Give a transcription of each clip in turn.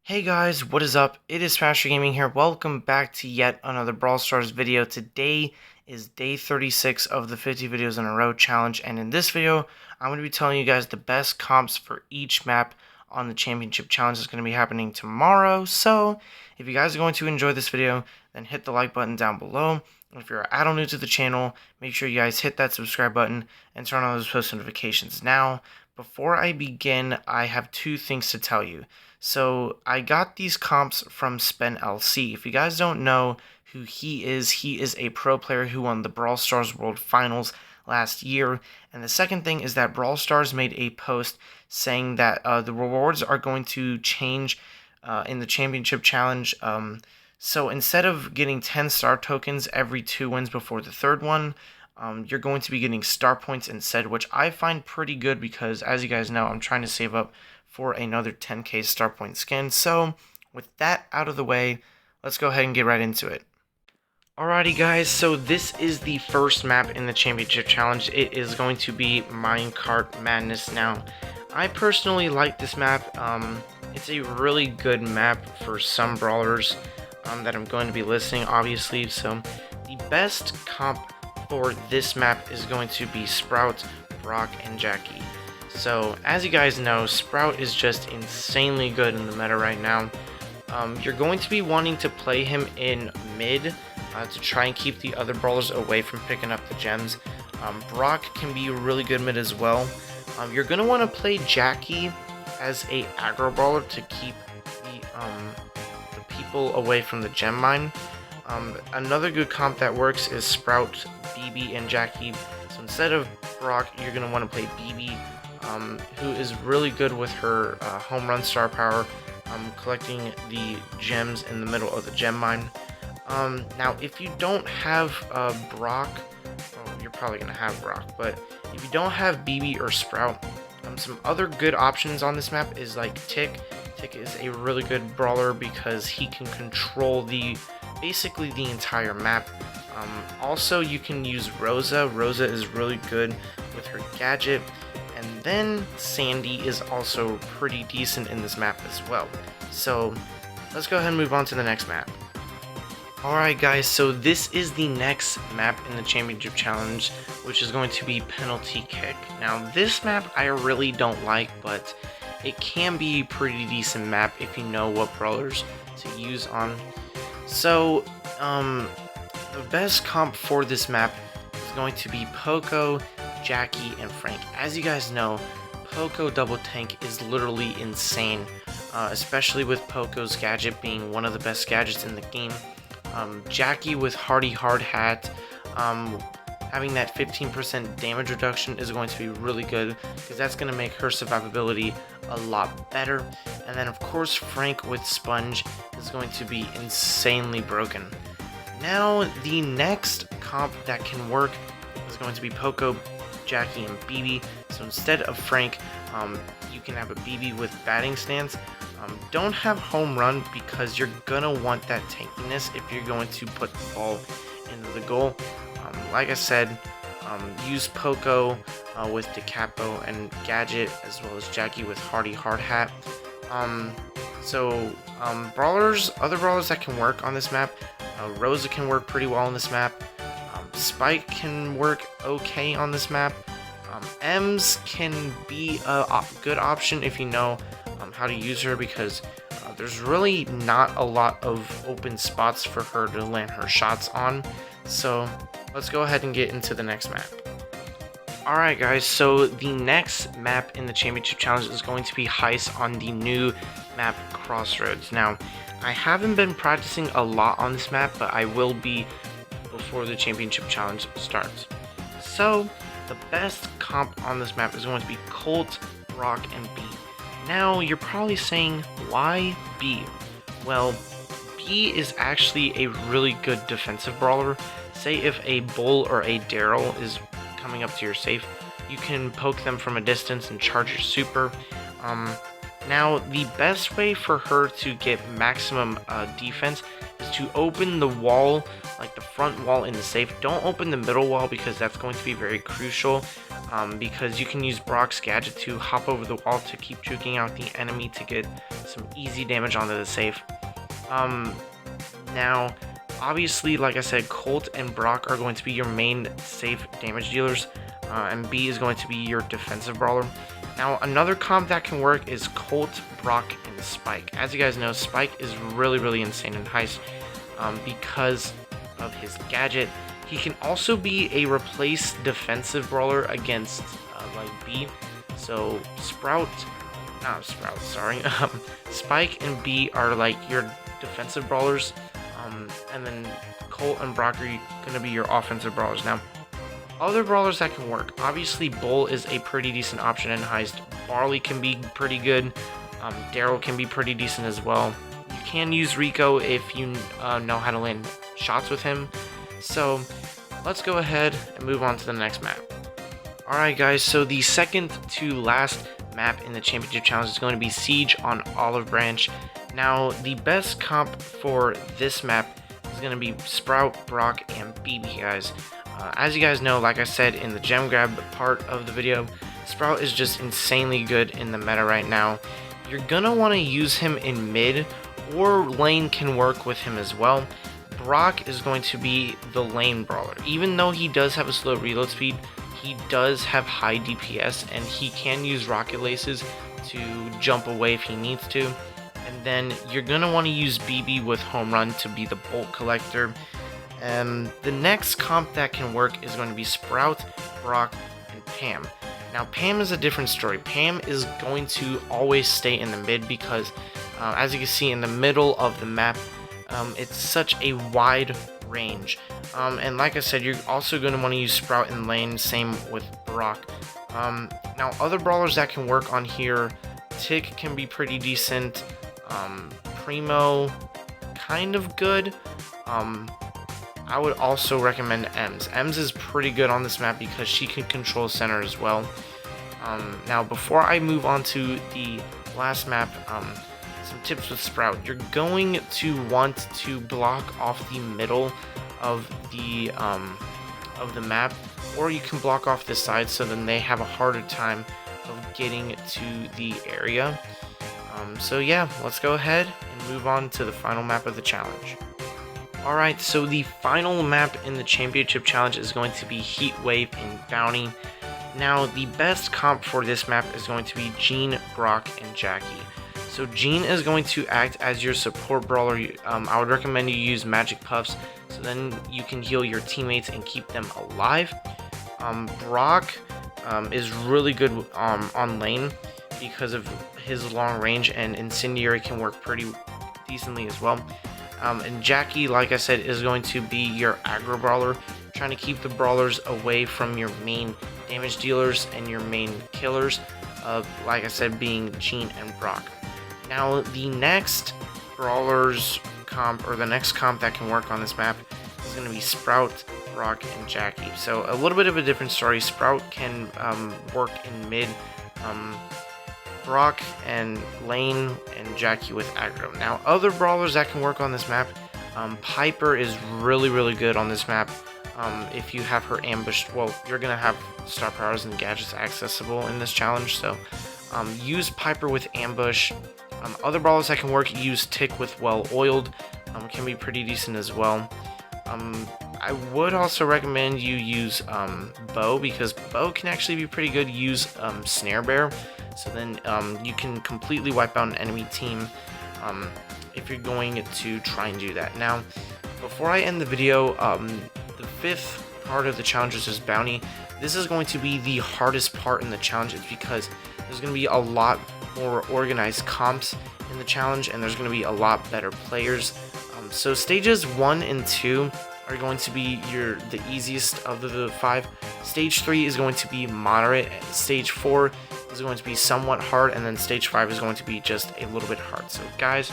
Hey guys, what is up? It is Smasher Gaming here. Welcome back to yet another Brawl Stars video. Today is day 36 of the 50 videos in a row challenge, and in this video, I'm going to be telling you guys the best comps for each map on the championship challenge that's going to be happening tomorrow. So, if you guys are going to enjoy this video, then hit the like button down below. And if you're at all new to the channel, make sure you guys hit that subscribe button and turn on those post notifications. Now, before I begin, I have two things to tell you. So I got these comps from Spen LC. If you guys don't know who he is a pro player who won the Brawl Stars World Finals last year. And the second thing is that Brawl Stars made a post saying that the rewards are going to change in the championship challenge. So instead of getting 10 star tokens every 2 wins before the third one, you're going to be getting star points instead, which I find pretty good because, as you guys know, I'm trying to save up for another 10k star point skin. So with that out of the way, let's go ahead and get right into it. Alrighty guys, so this is the first map in the championship challenge. It is going to be Minecart Madness. Now, I personally like this map. It's a really good map for some brawlers that I'm going to be listing, obviously. So the best comp for this map is going to be Sprout, Brock, and Jackie. So, as you guys know, Sprout is just insanely good in the meta right now. You're going to be wanting to play him in mid to try and keep the other brawlers away from picking up the gems. Brock can be really good mid as well. You're going to want to play Jackie as a aggro brawler to keep the people away from the gem mine. Another good comp that works is Sprout, BB, and Jackie. So instead of Brock, you're going to want to play BB, who is really good with her home run star power, collecting the gems in the middle of the gem mine. Now, if you don't have Brock, well, you're probably going to have Brock, but if you don't have BB or Sprout, some other good options on this map is like Tick. Tick is a really good brawler because he can control basically the entire map. Also, you can use Rosa. Rosa is really good with her gadget. And then Sandy is also pretty decent in this map as well. So let's go ahead and move on to the next map. Alright guys, so this is the next map in the championship challenge, which is going to be Penalty Kick. Now this map I really don't like, but it can be a pretty decent map if you know what brawlers to use on. So the best comp for this map is going to be Poco, Jackie, and Frank. As you guys know, Poco double tank is literally insane, especially with Poco's gadget being one of the best gadgets in the game. Jackie with Hardy Hard Hat, having that 15% damage reduction is going to be really good because that's going to make her survivability a lot better. And then of course Frank with Sponge is going to be insanely broken. Now the next comp that can work is going to be Poco, Jackie, and BB. So instead of Frank, you can have a BB with batting stance. Don't have home run because you're gonna want that tankiness if you're going to put the ball into the goal. Like I said, use Poco with Decapo and Gadget, as well as Jackie with Hardy Hard Hat. Brawlers, other brawlers that can work on this map, Rosa can work pretty well on this map. Spike can work okay on this map. Ems can be a good option if you know how to use her, because there's really not a lot of open spots for her to land her shots on. So let's go ahead and get into the next map. Alright guys, so the next map in the championship challenge is going to be Heist on the new map Crossroads. Now, I haven't been practicing a lot on this map, but I will be before the championship challenge starts. So the best comp on this map is going to be Colt, Brock, and B. Now you're probably saying, why B? Well, B is actually a really good defensive brawler. Say if a Bull or a Daryl is coming up to your safe, you can poke them from a distance and charge your super. Now the best way for her to get maximum defense is to open the wall, like the front wall in the safe. Don't open the middle wall because that's going to be very crucial. because you can use Brock's gadget to hop over the wall to keep juking out the enemy to get some easy damage onto the safe. Now, obviously, like I said, Colt and Brock are going to be your main safe damage dealers, and B is going to be your defensive brawler. Now, another comp that can work is Colt, Brock, and Spike. As you guys know, Spike is really insane in Heist because of his gadget. He can also be a replace defensive brawler against like B. So Spike and B are like your defensive brawlers, and then Colt and Brock are going to be your offensive brawlers. Now, other brawlers that can work, obviously Bull is a pretty decent option in Heist. Barley can be pretty good. Daryl can be pretty decent as well. You can use Rico if you know how to land shots with him. So let's go ahead and move on to the next map. Alright guys, so the second to last map in the championship challenge is going to be Siege on Olive Branch. Now, the best comp for this map is going to be Sprout, Brock, and BB, guys. As you guys know, like I said in the gem grab part of the video, Sprout is just insanely good in the meta right now. You're going to want to use him in mid, or lane can work with him as well. Brock is going to be the lane brawler. Even though he does have a slow reload speed, he does have high DPS, and he can use rocket laces to jump away if he needs to. And then you're going to want to use BB with Home Run to be the bolt collector. The next comp that can work is going to be Sprout, Brock, and Pam. Now, Pam is a different story. Pam is going to always stay in the mid because, as you can see in the middle of the map, it's such a wide range. And like I said, you're also going to want to use Sprout in lane, same with Brock. Now, other brawlers that can work on here, Tick can be pretty decent. Primo, kind of good. I would also recommend Ems. Ems is pretty good on this map because she can control center as well. Now, before I move on to the last map, some tips with Sprout. You're going to want to block off the middle of the map, or you can block off the side so then they have a harder time of getting to the area. So yeah, let's go ahead and move on to the final map of the challenge. Alright, so the final map in the championship challenge is going to be Heatwave in Bounty. Now, the best comp for this map is going to be Jean, Brock, and Jackie. So Jean is going to act as your support brawler. I would recommend you use magic puffs, so then you can heal your teammates and keep them alive. Brock is really good on lane because of his long range, and incendiary can work pretty decently as well. And Jackie, like I said, is going to be your aggro brawler, trying to keep the brawlers away from your main damage dealers and your main killers, like I said, being Jean and Brock. Now, the next brawlers comp, or the next comp that can work on this map, is going to be Sprout, Brock, and Jackie. So a little bit of a different story. Sprout can work in mid, Brock and lane, and Jackie with aggro. Now, other brawlers that can work on this map, Piper is really good on this map. If you have her ambushed, well, you're gonna have star powers and gadgets accessible in this challenge, so use Piper with ambush. Other brawlers that can work, use Tick with well oiled, can be pretty decent as well. I would also recommend you use Bo, because Bo can actually be pretty good. Use Snare Bear, so then you can completely wipe out an enemy team if you're going to try and do that. Now, before I end the video, the fifth part of the challenge is Bounty. This is going to be the hardest part in the challenge. It's because there's going to be a lot more organized comps in the challenge, and there's going to be a lot better players. So stages 1 and 2 are going to be the easiest of the 5. Stage 3 is going to be moderate. Stage 4 is going to be somewhat hard, and then stage 5 is going to be just a little bit hard. So guys,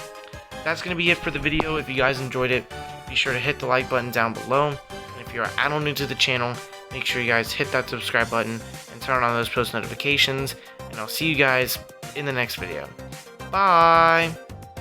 that's going to be it for the video. If you guys enjoyed it, be sure to hit the like button down below. And if you're add on new to the channel, make sure you guys hit that subscribe button and turn on those post notifications. And I'll see you guys in the next video. Bye!